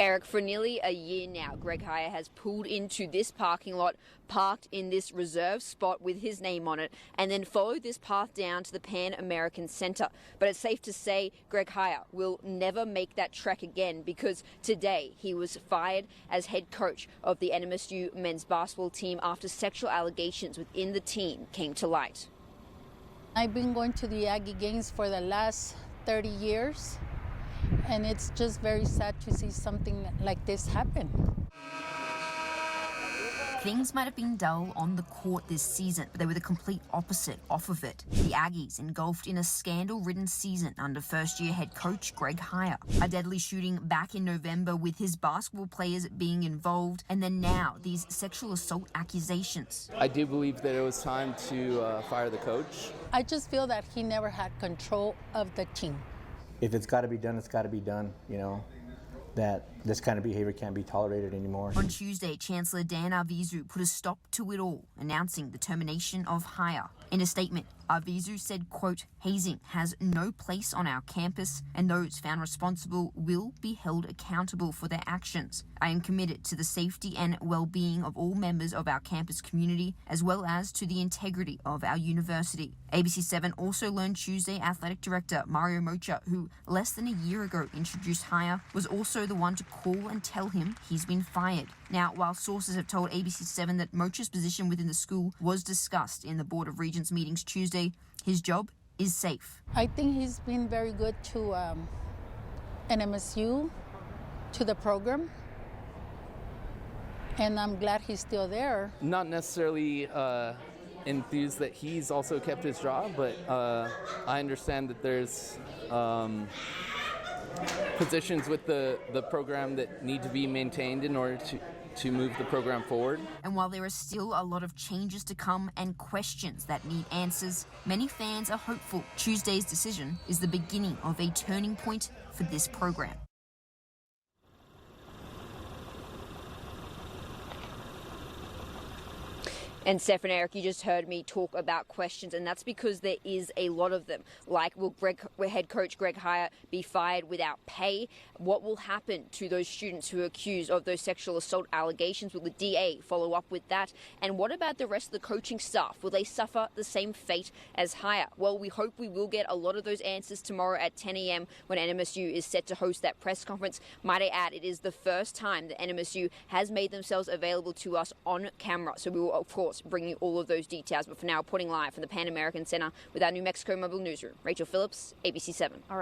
Eric, for nearly a year now, Greg Heiar has pulled into this parking lot, parked in this reserved spot with his name on it, and then followed this path down to the Pan American Center. But it's safe to say Greg Heiar will never make that trek again, because today he was fired as head coach of the NMSU men's basketball team after sexual allegations within the team came to light. I've been going to the Aggie games for the last 30 years. And it's just very sad to see something like this happen. Things might have been dull on the court this season, but they were the complete opposite off of it. The Aggies engulfed in a scandal-ridden season under first-year head coach Greg Heiar. A deadly shooting back in November with his basketball players being involved, and then now these sexual assault accusations. I do believe that it was time to fire the coach. I just feel that he never had control of the team. If it's got to be done, it's got to be done, you know, that this kind of behavior can't be tolerated anymore. On Tuesday, Chancellor Dan Arvizu put a stop to it all, announcing the termination of Heiar. In a statement, Arvizu said, quote, "Hazing has no place on our campus, and those found responsible will be held accountable for their actions. I am committed to the safety and well-being of all members of our campus community, as well as to the integrity of our university." ABC 7 also learned Tuesday athletic director Mario Mocha, who less than a year ago introduced Heiar, was also the one to call and tell him he's been fired. Now, while sources have told ABC 7 that Mocha's position within the school was discussed in the Board of Regents meetings Tuesday, his job is safe. I think he's been very good to NMSU, to the program, and I'm glad he's still there. Not necessarily enthused that he's also kept his job, but I understand that there's positions with the program that need to be maintained in order to move the program forward. And while there are still a lot of changes to come and questions that need answers, many fans are hopeful Tuesday's decision is the beginning of a turning point for this program. And Steph and Eric, you just heard me talk about questions, and that's because there is a lot of them. Like, will head coach Greg Heiar be fired without pay? What will happen to those students who are accused of those sexual assault allegations? Will the DA follow up with that? And what about the rest of the coaching staff? Will they suffer the same fate as Heiar? Well, we hope we will get a lot of those answers tomorrow at 10 a.m. when NMSU is set to host that press conference. Might I add, it is the first time that NMSU has made themselves available to us on camera. So we will, of course, bring you all of those details. But for now, reporting live from the Pan American Center with our New Mexico Mobile Newsroom, Rachel Phillips, ABC 7. All right.